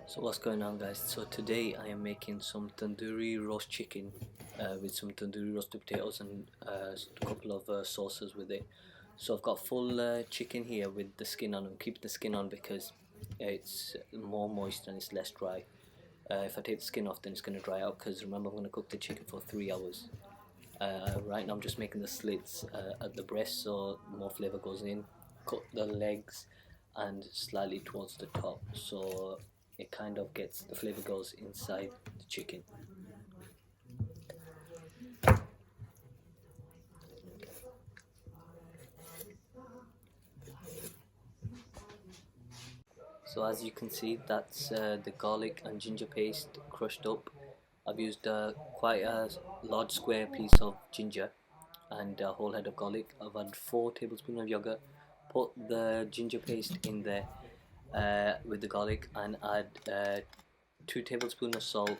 So what's going on, guys? So today I am making some tandoori roast chicken with some tandoori roasted potatoes and a couple of sauces with it. So I've got full chicken here with the skin on. I'm keeping the skin on because it's more moist and it's less dry. If I take the skin off, then it's going to dry out, because remember, I'm going to cook the chicken for 3 hours. Right now I'm just making the slits at the breast so more flavour goes in. Cut the legs and slightly towards the top so it kind of gets the flavour goes inside the chicken. So as you can see, that's the garlic and ginger paste crushed up. I've used quite a large square piece of ginger and a whole head of garlic. I've had 4 tablespoons of yogurt. Put the ginger paste in there with the garlic and add 2 tablespoons of salt,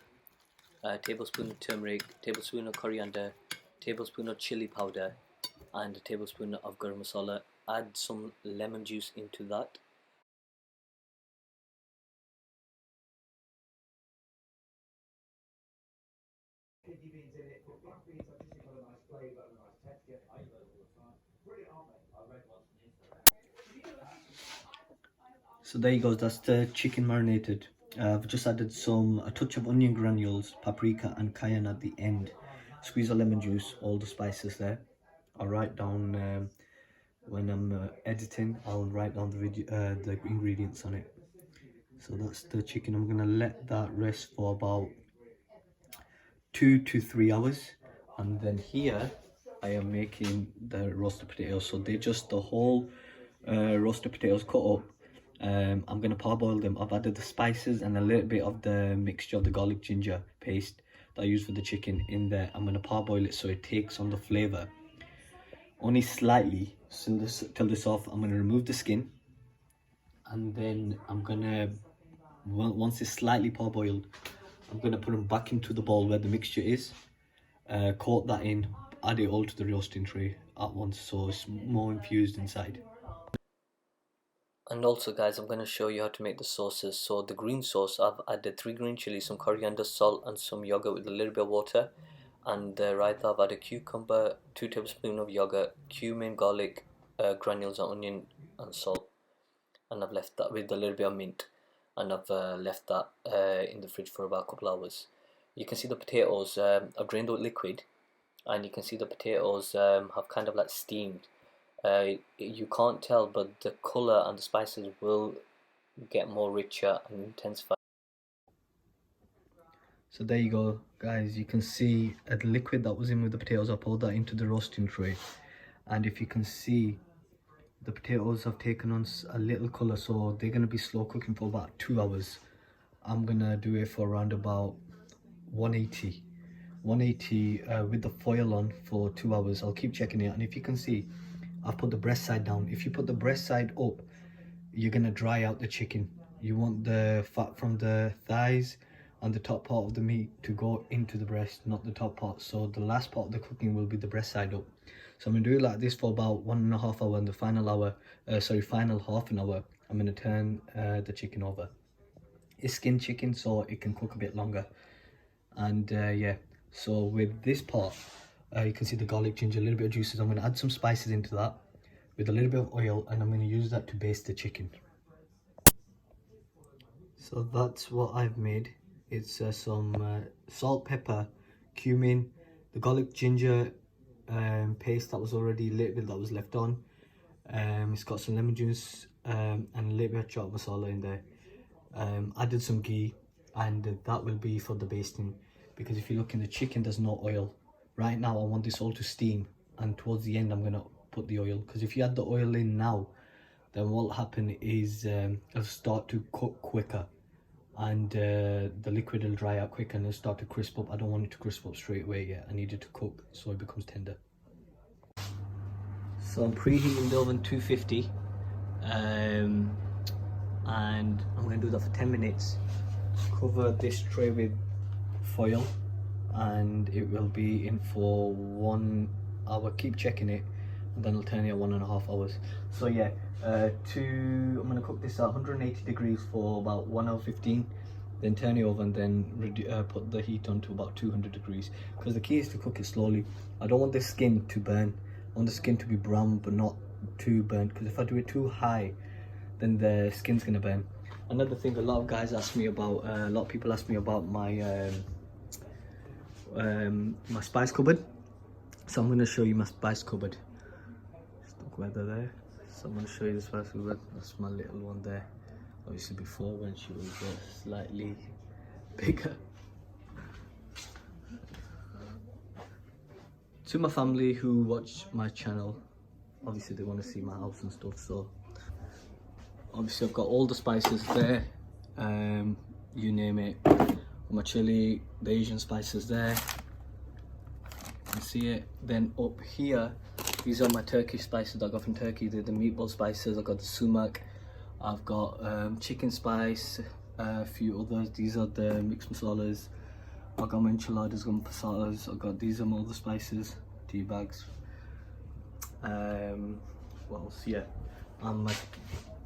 a tablespoon of turmeric, tablespoon of coriander, tablespoon of chili powder, and a tablespoon of garam masala. Add some lemon juice into that. So there you go, that's the chicken marinated. I've just added a touch of onion granules, paprika and cayenne at the end. Squeeze a lemon juice, all the spices there. I'll write down when I'm editing. I'll write down the ingredients on it. So that's the chicken. I'm gonna let that rest for about 2 to 3 hours, and then here I am making the roasted potatoes. So they're just the whole roasted potatoes cut up. I'm gonna parboil them. I've added the spices and a little bit of the mixture of the garlic ginger paste that I use for the chicken in there. I'm gonna parboil it so it takes on the flavor only slightly till this off. I'm gonna remove the skin, and then I'm gonna, once it's slightly parboiled, I'm gonna put them back into the bowl where the mixture is, coat that in, add it all to the roasting tray at once so it's more infused inside. And also, guys, I'm going to show you how to make the sauces. So the green sauce, I've added 3 green chilies, some coriander, salt, and some yogurt with a little bit of water. And right, I've added cucumber, 2 tablespoons of yogurt, cumin, garlic, granules, and onion, and salt. And I've left that with a little bit of mint, and I've left that in the fridge for about a couple hours. You can see the potatoes, I've drained out liquid, and you can see the potatoes have kind of like steamed. You can't tell, but the color and the spices will get more richer and intensified. So there you go, guys. You can see the liquid that was in with the potatoes. I poured that into the roasting tray, and if you can see, the potatoes have taken on a little color, so they're going to be slow cooking for about 2 hours. I'm gonna do it for around about 180 with the foil on for 2 hours. I'll keep checking it, and if you can see, I've put the breast side down. If you put the breast side up, you're gonna dry out the chicken. You want the fat from the thighs and the top part of the meat to go into the breast, not the top part. So the last part of the cooking will be the breast side up. So I'm gonna do it like this for about 1.5 hours, and the final hour, final half an hour, I'm gonna turn the chicken over. It's skin chicken, so it can cook a bit longer. And yeah, so with this part, you can see the garlic, ginger, a little bit of juices. I'm gonna add some spices into that with a little bit of oil, and I'm gonna use that to baste the chicken. So that's what I've made. It's some salt, pepper, cumin, the garlic ginger paste that was already a little bit that was left on. It's got some lemon juice and a little bit of chaat masala in there. Added some ghee, and that will be for the basting, because if you look in the chicken, there's no oil. Right now I want this all to steam, and towards the end I'm gonna put the oil, because if you add the oil in now, then what will happen is it'll start to cook quicker, and the liquid will dry out quicker and it'll start to crisp up. I don't want it to crisp up straight away yet. I need it to cook so it becomes tender. So I'm preheating the oven 250, and I'm going to do that for 10 minutes. Cover this tray with foil, and it will be in for 1 hour. Keep checking it, and then I'll turn it at 1.5 hours. So yeah, I'm going to cook this at 180 degrees for about 1 hour 15, then turn it over and then put the heat on to about 200 degrees, because the key is to cook it slowly. I don't want the skin to burn. I want the skin to be brown but not too burnt, because if I do it too high then the skin's gonna burn. Another thing a lot of guys ask me about, a lot of people ask me about my my spice cupboard. So I'm going to show you my spice cupboard. Just look whether there. So I'm going to show you the spice cupboard. That's my little one there. Obviously before, when she was slightly bigger. To my family who watch my channel, obviously they want to see my house and stuff, so obviously I've got all the spices there, you name it. My chili, the Asian spices there, you can see it. Then up here, these are my Turkish spices that I got from Turkey. They're the meatball spices. I've got the sumac, I've got chicken spice, a few others. These are the mixed masalas. I've got my enchiladas, got my pasatas. I've got, these are all the spices, tea bags. What else? Yeah, and my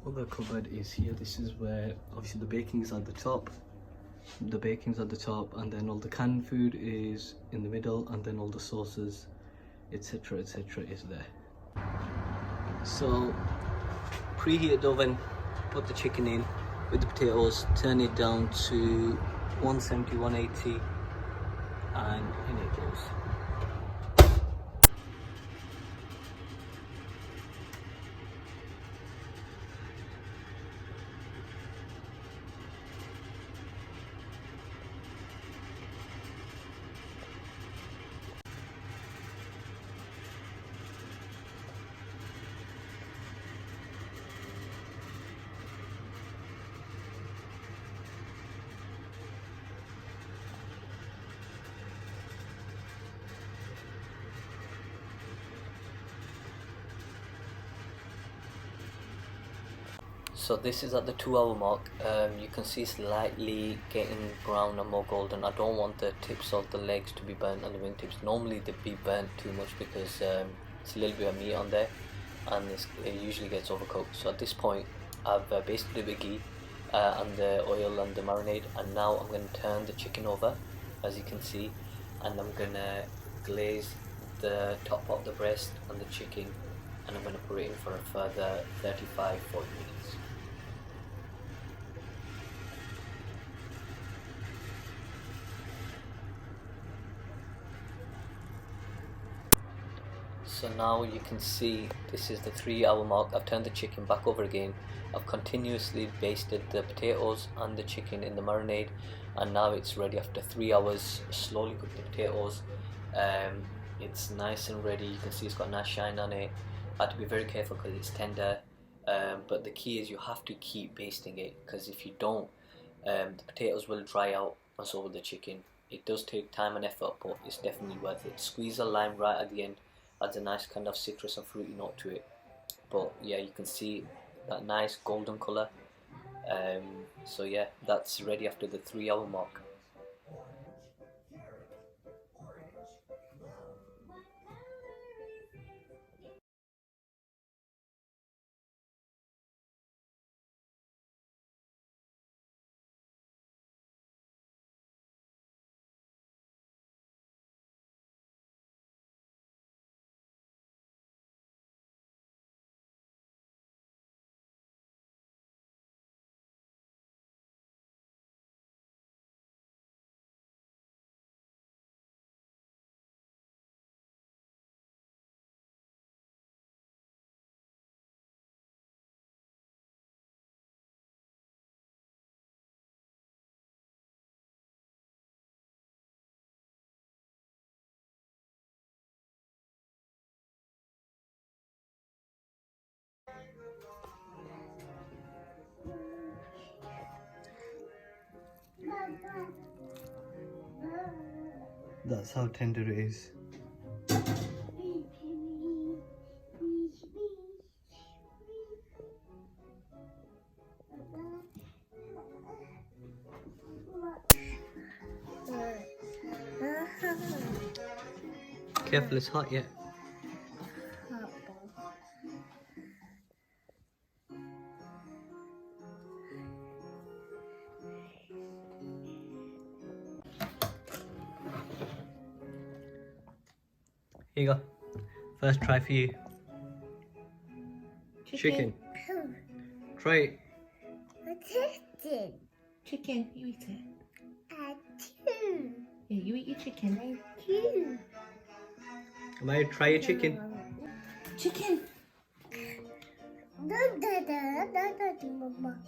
other cupboard is here. This is where obviously the baking is at the top. The baking's at the top, and then all the canned food is in the middle, and then all the sauces, etc., etc., is there. So preheated oven, put the chicken in with the potatoes, turn it down to 170, 180, and in it goes. So this is at the 2 hour mark. You can see slightly getting brown and more golden. I don't want the tips of the legs to be burnt and the wingtips. Normally they'd be burnt too much because it's a little bit of meat on there, and it usually gets overcooked. So at this point I've basted it with ghee and the oil and the marinade, and now I'm going to turn the chicken over, as you can see, and I'm going to glaze the top of the breast and the chicken, and I'm going to put it in for a further 35-40 minutes. So now you can see this is the 3 hour mark. I've turned the chicken back over again. I've continuously basted the potatoes and the chicken in the marinade, and now it's ready after 3 hours. Slowly cook the potatoes. It's nice and ready. You can see it's got a nice shine on it. I have to be very careful because it's tender, but the key is you have to keep basting it, because if you don't, the potatoes will dry out, and so will the chicken. It does take time and effort, but it's definitely worth it. Squeeze a lime right at the end, adds a nice kind of citrus and fruity note to it. But yeah, you can see that nice golden colour. So yeah, that's ready after the 3 hour mark. That's how tender it is. Careful, it's hot yet. Here you go. First try for you. Chicken. Try it. Chicken. Chicken, you eat it. I too. Yeah, you eat your chicken. I too. Amaya, try your chicken. Chicken. Da da da da da da mama.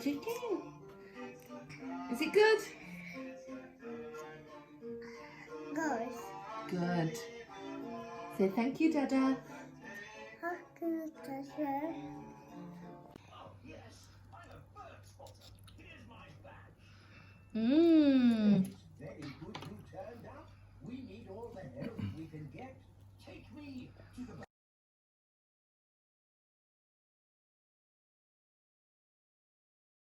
Chicken. Is it good? Goes. Good. Say thank you, Dada. How good does it? Mmm.